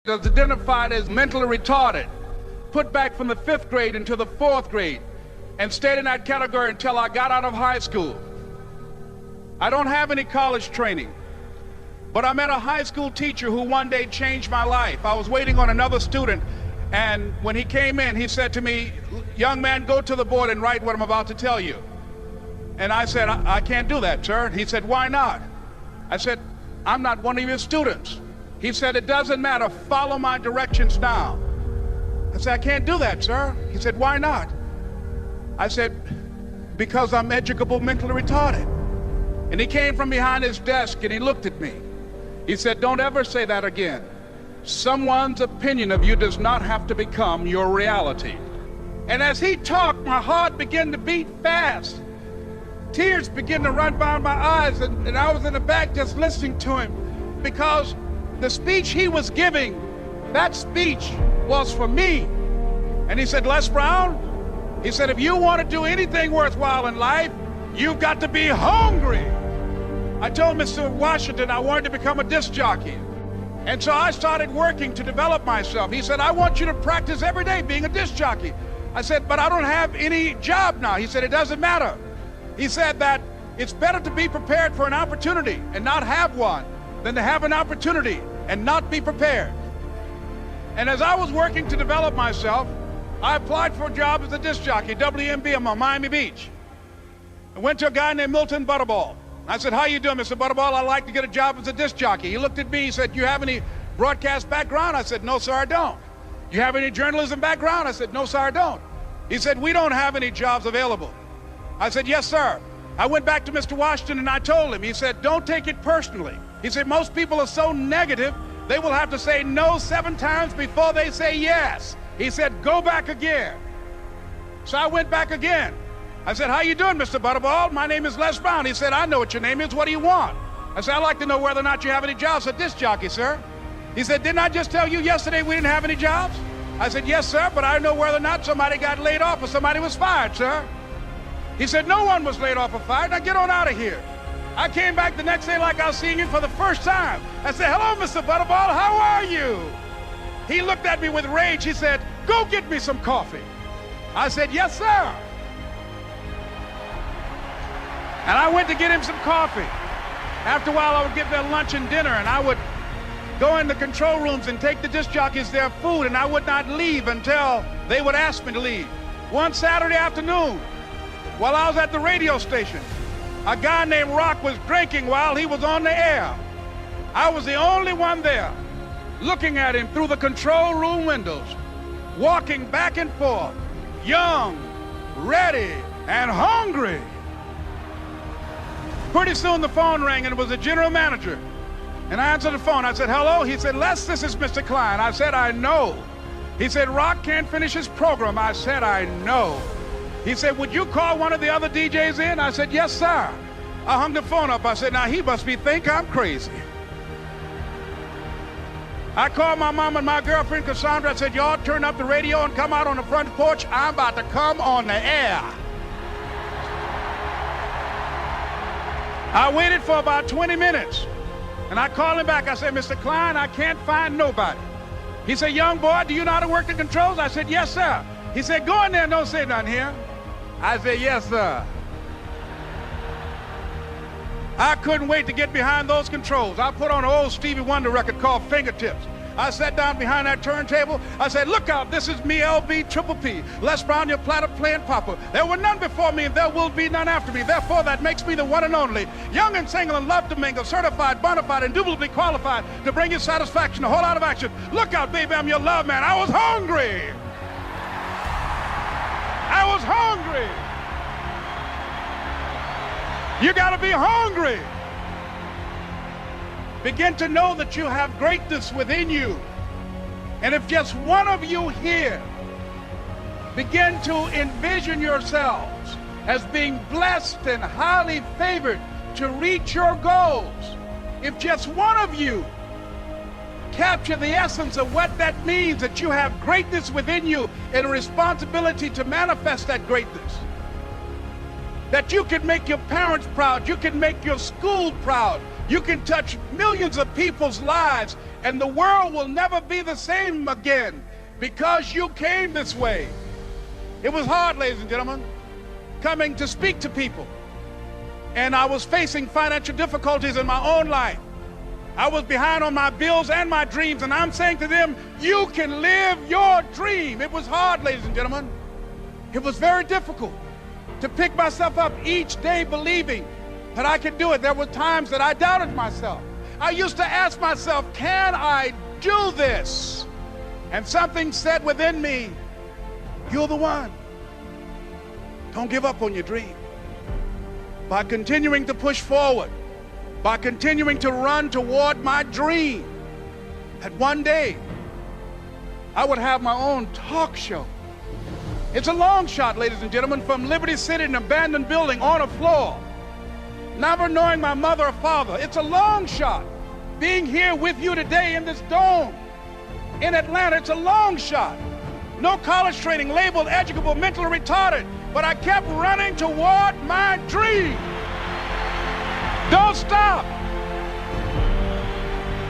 was identified as mentally retarded, put back from the 5th grade into the 4th grade, and stayed in that category until I got out of high school. I don't have any college training, but I met a high school teacher who one day changed my life. I was waiting on another student, and when he came in, he said to me, "Young man, go to the board and write what I'm about to tell you." And I said, I can't do that, sir. He said, "Why not?" I said, "I'm not one of your students." He said, "It doesn't matter, follow my directions now." I said, "I can't do that, sir." He said, "Why not?" I said, "Because I'm educable mentally retarded." And he came from behind his desk and he looked at me. He said, "Don't ever say that again. Someone's opinion of you does not have to become your reality." And as he talked, my heart began to beat fast. Tears began to run down my eyes, and I was in the back just listening to him, because the speech he was giving, that speech was for me. And he said, "Les Brown," he said, "if you want to do anything worthwhile in life, you've got to be hungry." I told Mr. Washington I wanted to become a disc jockey. And so I started working to develop myself. He said, "I want you to practice every day being a disc jockey." I said, "But I don't have any job now." He said, "It doesn't matter." He said that it's better to be prepared for an opportunity and not have one than to have an opportunity and not be prepared. And as I was working to develop myself, I applied for a job as a disc jockey, WMB, on Miami Beach. I went to a guy named Milton Butterball. I said, "How you doing, Mr. Butterball? I'd like to get a job as a disc jockey." He looked at me, he said, "You have any broadcast background?" I said, "No, sir, I don't." "You have any journalism background?" I said, "No, sir, I don't." He said, "We don't have any jobs available." I said, "Yes, sir." I went back to Mr. Washington and I told him. He said, "Don't take it personally." He said, "Most people are so negative, they will have to say no 7 times before they say yes." He said, "Go back again." So I went back again. I said, "How you doing, Mr. Butterball? My name is Les Brown." He said, "I know what your name is. What do you want?" I said, "I'd like to know whether or not you have any jobs as a disc jockey, sir." He said, "Didn't I just tell you yesterday we didn't have any jobs?" I said, "Yes, sir, but I know whether or not somebody got laid off or somebody was fired, sir." He said, "No one was laid off or fired. Now get on out of here." I came back the next day like I was seeing him for the first time. I said, "Hello, Mr. Butterball, how are you?" He looked at me with rage. He said, "Go get me some coffee." I said, "Yes, sir." And I went to get him some coffee. After a while, I would get their lunch and dinner, and I would go in the control rooms and take the disc jockeys their food, and I would not leave until they would ask me to leave. One Saturday afternoon, while I was at the radio station, a guy named Rock was drinking while he was on the air. I was the only one there, looking at him through the control room windows, walking back and forth, young, ready, and hungry. Pretty soon the phone rang, and it was the general manager. And I answered the phone. I said, "Hello?" He said, "Les, this is Mr. Klein." I said, "I know." He said, "Rock can't finish his program." I said, "I know." He said, "Would you call one of the other DJs in?" I said, "Yes, sir." I hung the phone up. I said, "Now he must think I'm crazy." I called my mom and my girlfriend, Cassandra. I said, "Y'all turn up the radio and come out on the front porch. I'm about to come on the air." I waited for about 20 minutes, and I called him back. I said, "Mr. Klein, I can't find nobody." He said, "Young boy, do you know how to work the controls?" I said, "Yes, sir." He said, "Go in there and don't say nothing here." I said, "Yes, sir." I couldn't wait to get behind those controls. I put on an old Stevie Wonder record called Fingertips. I sat down behind that turntable. I said, "Look out, this is me, LB Triple P, Les Brown, your platter playing papa. There were none before me, and there will be none after me. Therefore, that makes me the one and only. Young and single and love to mingle, certified, bona fide, indubitably qualified to bring you satisfaction, a whole lot of action. Look out, baby, I'm your love man." I was hungry. I was hungry. You got to be hungry. Begin to know that you have greatness within you. And if just one of you here begin to envision yourselves as being blessed and highly favored to reach your goals, if just one of you capture the essence of what that means, that you have greatness within you and a responsibility to manifest that greatness, that you can make your parents proud, you can make your school proud, you can touch millions of people's lives, and the world will never be the same again because you came this way. It was hard, ladies and gentlemen, coming to speak to people. And I was facing financial difficulties in my own life. I was behind on my bills and my dreams, and I'm saying to them, you can live your dream. It was hard, ladies and gentlemen. It was very difficult to pick myself up each day believing that I could do it. There were times that I doubted myself. I used to ask myself, can I do this? And something said within me, you're the one. Don't give up on your dream. By continuing to push forward, by continuing to run toward my dream, that one day I would have my own talk show. It's a long shot, ladies and gentlemen, from Liberty City, an abandoned building on a floor, never knowing my mother or father. It's a long shot. Being here with you today in this dome in Atlanta, it's a long shot. No college training, labeled educable, mentally retarded, but I kept running toward my dream. Don't stop.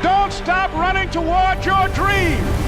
Don't stop running toward your dream.